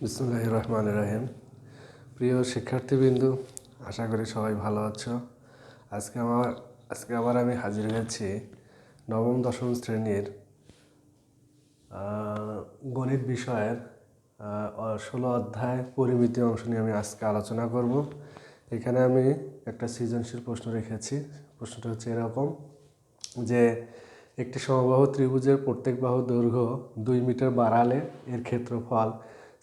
বিসমিল্লাহির রহমানির রহিম। প্রিয় শিক্ষার্থীবৃন্দ, আশা করি সবাই ভালো আছো। আজকে আবার আমি হাজির হয়েছি নবম দশম শ্রেণীর গণিত বিষয়ের 16 অধ্যায় পরিমিতি অংশ নিয়ে আমি আজকে আলোচনা করব। এখানে আমি একটা সৃজনশীল প্রশ্ন রেখেছি। প্রশ্নটা হচ্ছে এরকম যে একটি সমবাহু ত্রিভুজের প্রত্যেক বাহুর দৈর্ঘ্য 2 মিটার বাড়ালে এর ক্ষেত্রফল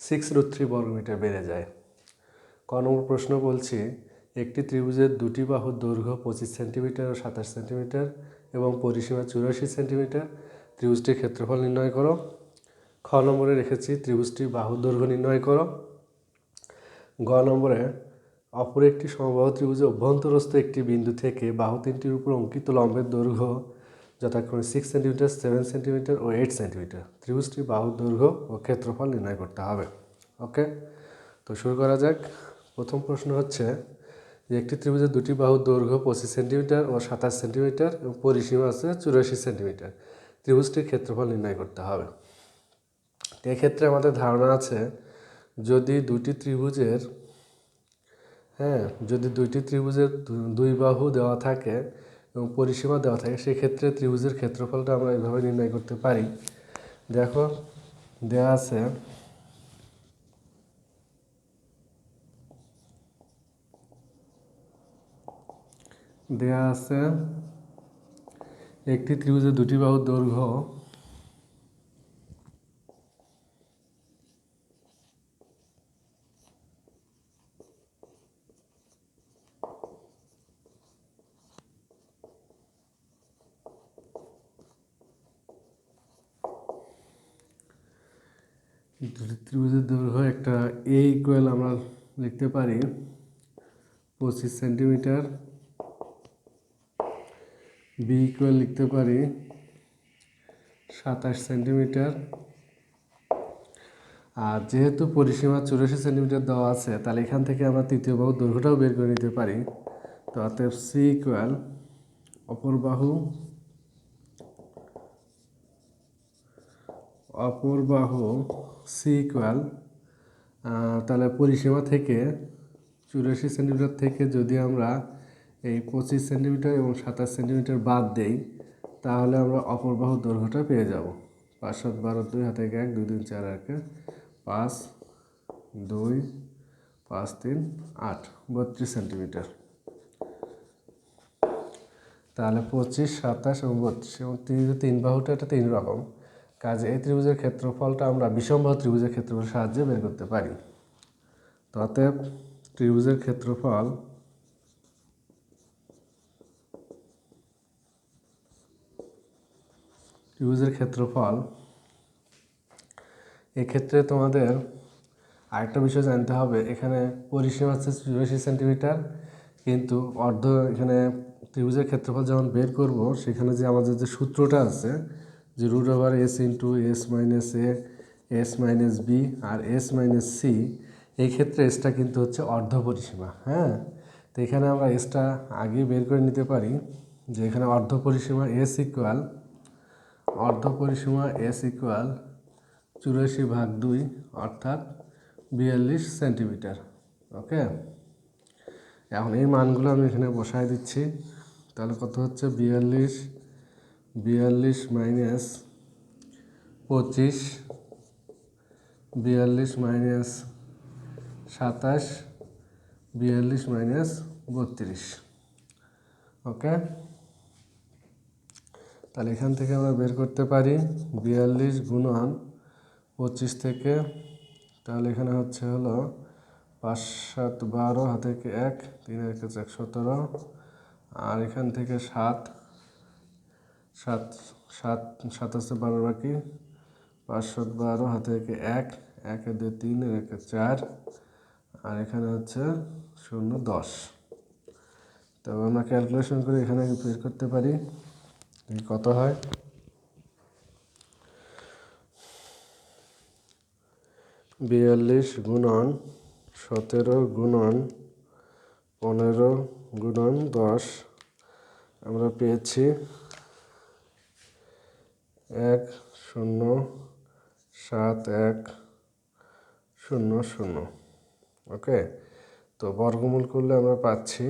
6√3 বর্গমিটার বেড়ে যায়। ক নম্বর প্রশ্ন বলছি, একটি ত্রিভুজের দুটি বাহুর দৈর্ঘ্য 25 সেন্টিমিটার ও 27 সেন্টিমিটার এবং পরিসীমা 84 সেন্টিমিটার। ত্রিভুজটির ক্ষেত্রফল নির্ণয় করো। খ নম্বরে রেখেছি ত্রিভুজটির বাহুর দৈর্ঘ্য নির্ণয় করো। গ নম্বরে অপর একটি সমবাহু ত্রিভুজের অভ্যন্তরস্থ একটি বিন্দু থেকে বাহু তিনটির উপর অঙ্কিত লম্বের দৈর্ঘ্য যথাক্রমে 6 সেন্টিমিটার, 7 সেন্টিমিটার ও 8 সেন্টিমিটার। ত্রিভুজটির বাহুর দৈর্ঘ্য ও ক্ষেত্রফল নির্ণয় করতে হবে। ওকে, তো শুরু করা যাক। প্রথম প্রশ্ন হচ্ছে যে একটি ত্রিভুজের দুটি বাহুর দৈর্ঘ্য 25 সেন্টিমিটার ও 27 সেন্টিমিটার এবং পরিসীমা আছে 84 সেন্টিমিটার। ত্রিভুজটির ক্ষেত্রফল নির্ণয় করতে হবে। এক্ষেত্রে আমাদের ধারণা আছে যদি দুটি ত্রিভুজের দুই বাহু দেওয়া থাকে এবং পরিসীমা দেওয়া থাকে, সেক্ষেত্রে ত্রিভুজের ক্ষেত্রফলটা আমরা এইভাবে নির্ণয় করতে পারি। দেখো, দেওয়া আছে একটি ত্রিভুজের দুটি বাহুর দৈর্ঘ্য ত্রিভুজের দৈর্ঘ্য একটা এ ইকুয়াল আমরা লিখতে পারি 25 সেন্টিমিটার, বি ইকুয়াল লিখতে পারি 27 সেন্টিমিটার। আর যেহেতু পরিসীমা 84 সেন্টিমিটার দেওয়া আছে, তাহলে এখান থেকে আমরা তৃতীয় বাহুর দৈর্ঘ্যটাও বের করে নিতে পারি। তো অতএব সি ইকুয়াল অপর বাহু সি ইকুয়াল, তাহলে পরিসীমা থেকে 84 সেন্টিমিটার থেকে যদি আমরা এই 25 সেন্টিমিটার এবং 27 সেন্টিমিটার বাদ দেই, তাহলে আমরা অপর বাহুর দৈর্ঘ্যটা পেয়ে যাব। 5 7 12 2 হাতে 1 2 3 4 1 5 2 5 3 8 32 সেন্টিমিটার। তাহলে 25 27 এবং 32 এবং তিন বাহুটা এটা 3 রকম কাজে এই ত্রিভুজের ক্ষেত্রফলটা আমরা বিষমবাহু ত্রিভুজের ক্ষেত্রফলের সাহায্যে বের করতে পারি। তো অতএব ত্রিভুজের ক্ষেত্রফল এক্ষেত্রে তোমাদের আরেকটা বিষয় জানতে হবে। এখানে পরিসীমা হচ্ছে 84 সেন্টিমিটার, কিন্তু এখানে ত্রিভুজের ক্ষেত্রফল যেমন বের করব, সেখানে যে আমাদের যে সূত্রটা আছে যে √s into s minus A, S minus B R S minus C, এই ক্ষেত্রে এসটা কিন্তু হচ্ছে অর্ধ পরিসীমা। হ্যাঁ, তো এখানে আমরা এসটা আগে বের করে নিতে পারি যে এখানে অর্ধ পরিসীমা এস ইকুয়াল 84/2 অর্থাৎ 42 সেন্টিমিটার। ওকে, এখন এই মানগুলো আমি এখানে বসায় দিচ্ছি। তাহলে কত হচ্ছে 42 মাইনাস 25, 42 মাইনাস 27, 42 মাইনাস 32। ওকে, তাহলে এখান থেকে আমরা বের করতে পারি 42 গুণন 25 থেকে, তাহলে এখানে হলো 5 7 12 হাতে 1 3 1 1 17, আর এখান থেকে 7 7 7 7 আছে 12 বাকি, 5 7 12 হাতে 1 1 2 3 1 4, আর এখানে হচ্ছে 0 10। তবে আমরা ক্যালকুলেশন করে এখানে বের করতে পারি কত হয়। 42 গুণন 17 গুণন 15 গুণন 10, আমরা পেয়েছি 1071 শূন্য শূন্য। ওকে, তো বর্গমূল করলে আমরা পাচ্ছি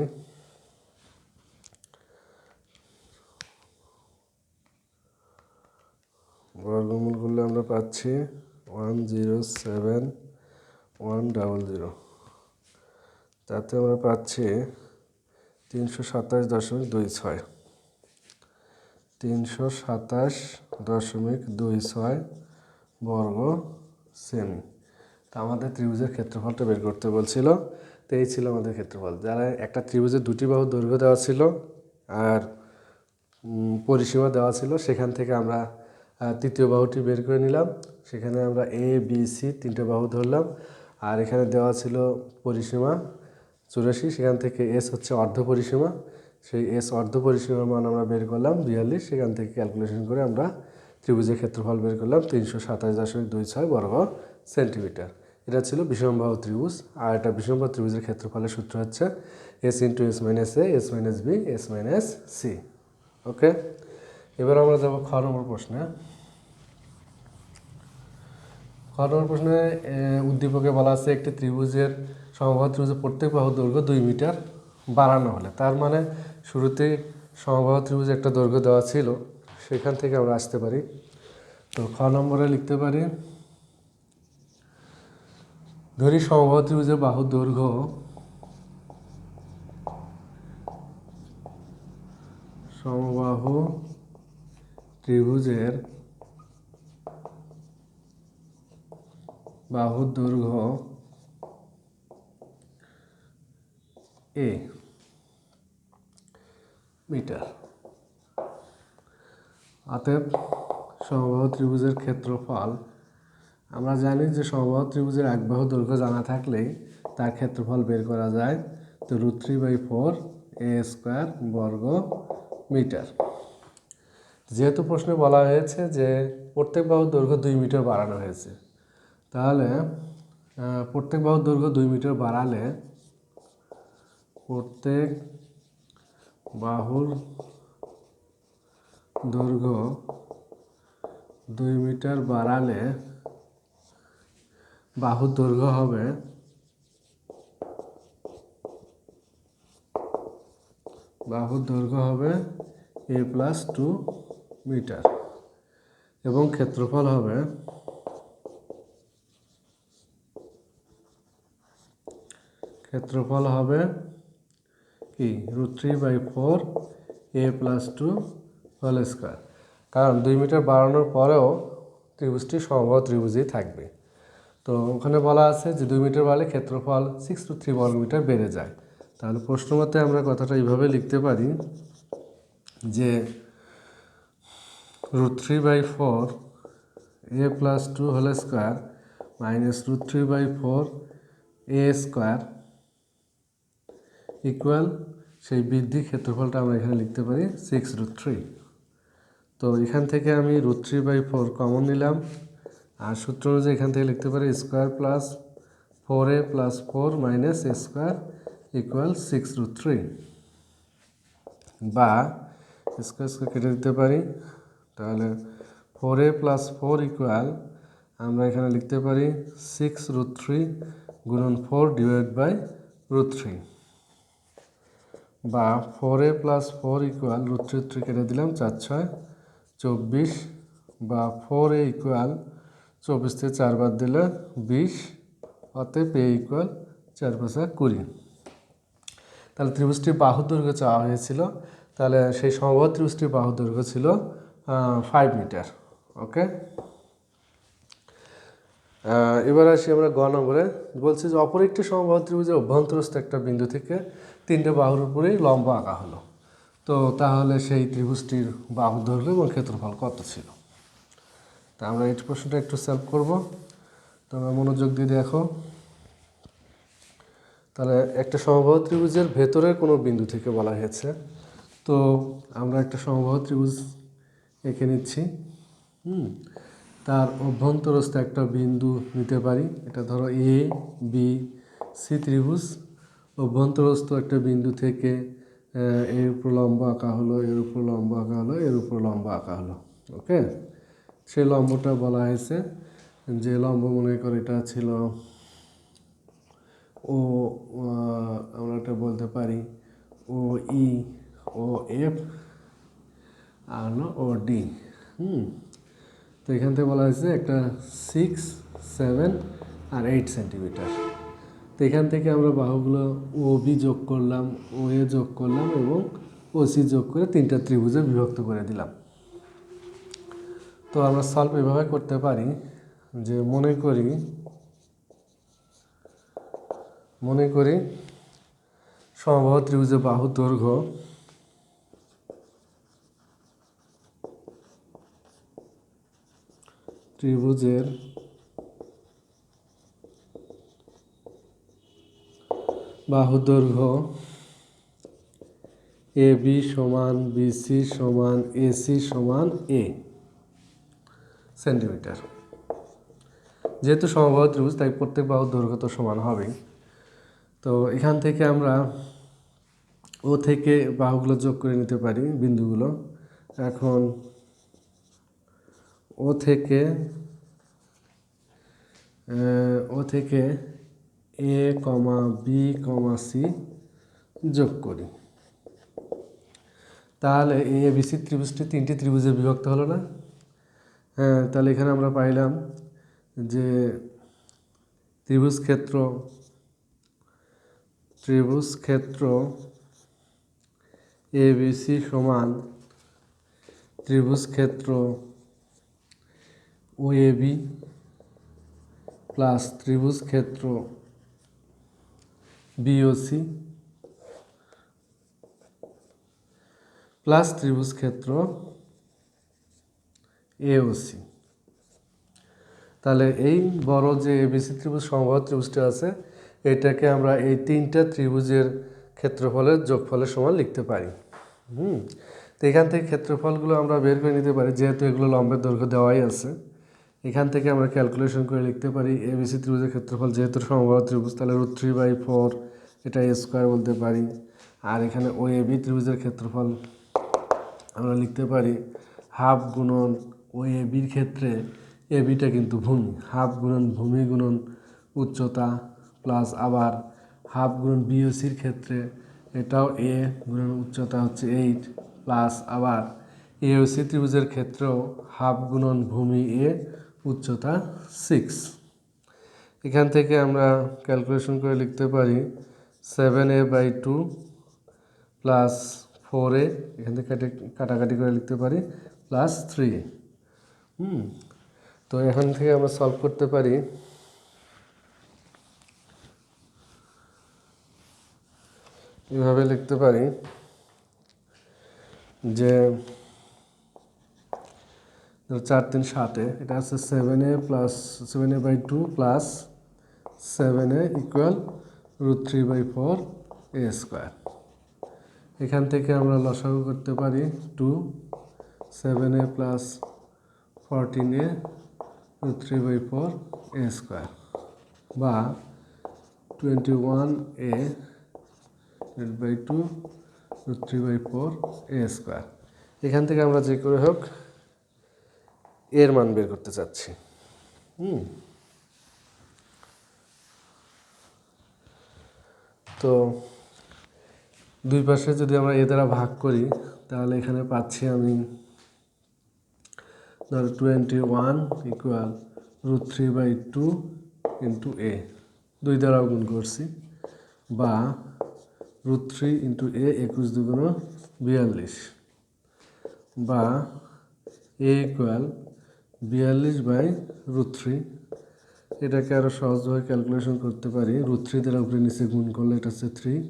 বর্গমূল করলে আমরা পাচ্ছি 107,100। তাতে আমরা পাচ্ছি 327.26, 327.26 বর্গ সেমি। তো আমাদের ত্রিভুজের ক্ষেত্রফলটা বের করতে বলছিল। তো এই ছিল আমাদের ক্ষেত্রফল। যারা একটা ত্রিভুজের দুটি বাহু দৈর্ঘ্য দেওয়া ছিল আর পরিসীমা দেওয়া ছিল, সেখান থেকে আমরা তৃতীয় বাহুটি বের করে নিলাম। সেখানে আমরা এ বি সি তিনটে বাহু ধরলাম। আর এখানে দেওয়া ছিল পরিসীমা 84, সেখান থেকে এস হচ্ছে অর্ধ পরিসীমা, সেই এস অর্ধ পরিসীমার মান আমরা বের করলাম 42। সেখান থেকে ক্যালকুলেশন করে আমরা ত্রিভুজের ক্ষেত্রফল বের করলাম 327.26 বর্গ সেন্টিমিটার। এটা ছিল বিষমবাহু ত্রিভুজ। আর এটা বিষমবাহু ত্রিভুজের ক্ষেত্রফলের সূত্র হচ্ছে S into S minus A, S minus B, S minus C. Okay, এবার আমরা যাব খ নম্বর প্রশ্নে। খ নম্বর প্রশ্নে উদ্দীপকে বলা আছে একটি ত্রিভুজের সমবাহু ত্রিভুজের প্রত্যেক বাহুর দৈর্ঘ্য 2 মিটার বাড়ানো হলে, তার মানে শুরুতেই সমবাহু ত্রিভুজে একটা দৈর্ঘ্য দেওয়া ছিল, সেখান থেকে আমরা আসতে পারি। তো খ নম্বরে লিখতে পারি, ধরি সমবাহু ত্রিভুজের বাহুর দৈর্ঘ্য সমবাহু ত্রিভুজের বাহুর দৈর্ঘ্য এ মিটার। অতএব সমবাহু ত্রিভুজের ক্ষেত্রফল, আমরা জানি যে সমবাহু ত্রিভুজের এক বাহু দৈর্ঘ্য জানা থাকলেই তার ক্ষেত্রফল বের করা যায়। তো √3/4 এ স্কোয়ার বর্গ মিটার। যেহেতু প্রশ্নে বলা হয়েছে যে প্রত্যেক বাহুর দৈর্ঘ্য 2 মিটার বাড়ানো হয়েছে, তাহলে প্রত্যেক বাহুর দৈর্ঘ্য 2 মিটার বাড়ালে প্রত্যেক বাহুর দৈর্ঘ্য 2 মিটার বাড়ালে বাহুর দৈর্ঘ্য হবে a+2 মিটার এবং ক্ষেত্রফল হবে কি √3/4 a+2 হোল স্কোয়ার। কারণ 2 মিটার বাড়ানোর পরেও ত্রিভুজটি সমবাহু ত্রিভুজই থাকবে। তো ওখানে বলা আছে যে 2 মিটার বাড়লে ক্ষেত্রফল 6 বর্গ মিটার বেড়ে যায়। তাহলে প্রশ্ন মতে আমরা কথাটা এইভাবে লিখতে পারি যে √3/4 a+2 whole square minus √3/4 a square equal, সেই বৃদ্ধি ক্ষেত্রফলটা আমরা এখানে লিখতে পারি 6√3। তো এখান থেকে আমি √3/4 কমন নিলাম, আর সূত্র অনুযায়ী এখান থেকে লিখতে পারি square plus 4a + 4 minus a square equal 6√3, বা স্কোয়ার কেটে দিতে পারি। তাহলে 4a + 4 ইকুয়াল আমরা এখানে লিখতে পারি 6√3 গুণন 4 /√3, বা 4a + 4 ইকুয়াল √3 কেটে দিলাম 4×6 24, বা 4a ইকুয়াল 24 থেকে 4 বাদ দিলে 20, অতএব a ইকুয়াল 4×5 = 20। তাহলে ত্রিভুজটির বাহুর দৈর্ঘ্য চাওয়া হয়েছিল, তাহলে সেই সমবাহু ত্রিভুজটির বাহুর দৈর্ঘ্য ছিল 5 মিটার। ওকে, এবার আসি আমরা গ নম্বরে। বলছি যে অপর একটি সমবাহু ত্রিভুজের অভ্যন্তরস্থ একটা বিন্দু থেকে 3টে বাহুর উপরেই লম্ব আঁকা হলো। তো তাহলে সেই ত্রিভুজটির বাহুর দৈর্ঘ্য এবং ক্ষেত্রফল কত ছিল? তা আমরা এই প্রশ্নটা একটু সলভ করব। তোমরা মনোযোগ দিয়ে দেখো। তাহলে একটা সমবাহু ত্রিভুজের ভেতরের কোনো বিন্দু থেকে বলা হয়েছে। তো আমরা একটা সমবাহু ত্রিভুজ এঁকে নিচ্ছি। তার অভ্যন্তরস্থ একটা বিন্দু নিতে পারি। এটা ধরো এ বি সি ত্রিভুজ। অভ্যন্তরস্থ একটা বিন্দু থেকে এর উপর লম্ব আঁকা হলো, এর উপর লম্ব আঁকা হলো, এর উপর লম্ব আঁকা হলো। ওকে, সেই লম্বটা বলা হয়েছে যে লম্ব, মনে করো এটা ছিল ও আমরা একটা বলতে পারি ও ই ও এফ আর হলো ও ডি। তো এখান থেকে বলা হয়েছে একটা 6, 7 আর 8 সেন্টিমিটার। তো এখান থেকে আমরা বাহুগুলো ও বি যোগ করলাম, ও এ যোগ করলাম এবং ও সি যোগ করে 3টা ত্রিভুজে বিভক্ত করে দিলাম। তো আমরা সলভ এভাবে করতে পারি যে মনে করি সমবাহু ত্রিভুজের বাহুর দৈর্ঘ্য ত্রিভুজের বাহুর দৈর্ঘ্য এ বি সমান বিসি সমান এসি সমান এ সেন্টিমিটার। যেহেতু সমবাহু ত্রিভুজ তাই প্রত্যেক বাহুর দৈর্ঘ্য তো সমান হবেই। তো এখান থেকে আমরা ও থেকে বাহুগুলো যোগ করে নিতে পারি বিন্দুগুলো। এখন ও থেকে এ কমা বি কমা সি যোগ করি, তাহলে এ বি সি ত্রিভুজটি 3টি ত্রিভুজে বিভক্ত হলো না? হ্যাঁ, তাহলে এখানে আমরা পাইলাম যে ত্রিভুজ ক্ষেত্র এ বি সি সমান ত্রিভুজ ক্ষেত্র ও এ বি প্লাস ত্রিভুজ ক্ষেত্র বিওসি প্লাস ত্রিভুজ ক্ষেত্র এওসি। তাহলে এই বড় যে এবিসি ত্রিভুজ সমবাহু ত্রিভুজটা আছে এটাকে আমরা এই 3টা ত্রিভুজের ক্ষেত্রফলের যোগফলের সমান লিখতে পারি। তো এখান থেকে ক্ষেত্রফলগুলো আমরা বের করে নিতে পারি, যেহেতু এগুলো লম্বের দৈর্ঘ্য দেওয়াই আছে। এখান থেকে আমরা ক্যালকুলেশন করে লিখতে পারি এবিসি ত্রিভুজের ক্ষেত্রফল যেহেতু সমবাহু ত্রিভুজ, তাহলে √3/4 এটা স্কোয়ার বলতে পারি। আর এখানে ও এ বি ত্রিভুজের ক্ষেত্রফল আমরা লিখতে পারি হাফ গুণন ও এ বির ক্ষেত্রে এ বিটা কিন্তু ভূমি, হাফ গুণন ভূমি গুণন উচ্চতা প্লাস আবার হাফ গুণন বিওসির ক্ষেত্রে এটাও এ গুণন উচ্চতা হচ্ছে 8 প্লাস আবার এওসি ত্রিভুজের ক্ষেত্রেও হাফ গুণন ভূমি এ উচ্চতা 6। এখান থেকে আমরা ক্যালকুলেশন করে লিখতে পারি 7a/2 প্লাস 4a, এখান থেকে কাটাকাটি করে লিখতে পারি প্লাস 3a। তো এখান থেকে আমরা সলভ করতে পারি এভাবে লিখতে পারি যে 4 3 7 এটা আছে 7a/2 plus 7a equal √3/4 a square. এখান থেকে আমরা লসাগু করতে পারি 2 7a plus 14a √3/4 a square বা 21a/2 √3/4 a স্কোয়ার। এখান থেকে আমরা যে করে হোক এর মান বের করতে চাচ্ছি। তো দুই পাশে যদি আমরা এ দ্বারা ভাগ করি তাহলে এখানে পাচ্ছি আমি ধরো 21 ইকুয়াল √3/2 ইন্টু এ, 2 দ্বারাও গুণ করছি, বা √3 ইন্টু এ 21 2 42 বা এ ইকুয়াল 42/√3। এটাকে আরও সহজভাবে ক্যালকুলেশন করতে পারি, √3 দ্বারা উপরে নিচে গুণ করলে এটা হচ্ছে 3,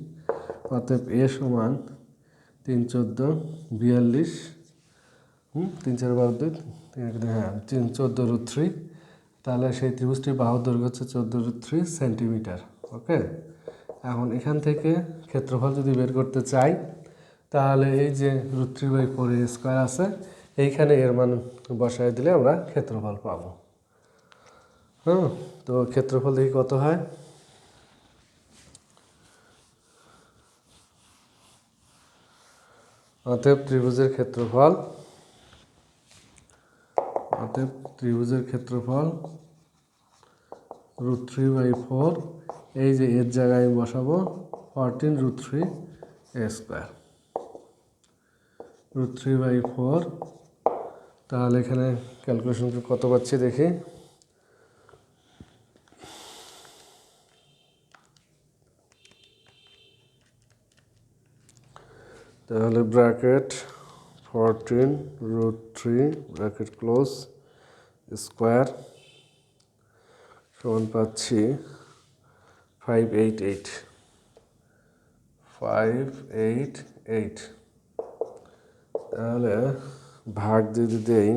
অতএব এ সমান 3 14 42, 3 4 12 হ্যাঁ 3 14√3। তাহলে সেই ত্রিভুজটির বাহুর দৈর্ঘ্য হচ্ছে 14√3 সেন্টিমিটার। ওকে, এখন এখান থেকে ক্ষেত্রফল যদি বের করতে চাই তাহলে এই যে √3/4 a স্কোয়ার আছে এইখানে এর মান বসায় দিলে আমরা ক্ষেত্রফল পাবো। তো ক্ষেত্রফল দেখি কত হয়। অতএব ত্রিভুজের ক্ষেত্রফল √3/4 এই যে এর জায়গায় আমি বসাবো 14√3 a স্কোয়ার, √3/4। তাহলে এখানে ক্যালকুলেশন কত পাচ্ছি দেখি। তাহলে ব্র্যাকেট 14√3 ব্র্যাকেট ক্লোজ স্কোয়ার সমান পাচ্ছি 588। তাহলে ভাগ যদি দেই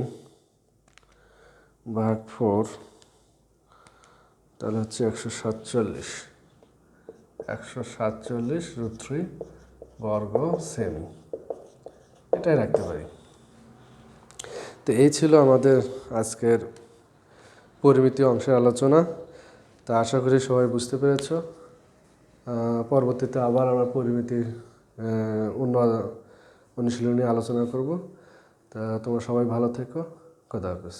ভাগ 4, তাহলে হচ্ছে 147 বর্গ সেমি, এটাই রাখতে পারি। তো এই ছিল আমাদের আজকের পরিমিতি অংশের আলোচনা। তা আশা করি সবাই বুঝতে পেরেছ। পরবর্তীতে আবার আমরা পরিমিতির অনুশীলনী আলোচনা করব। তা তোমরা সবাই ভালো থেকো। খোদা হাফেজ।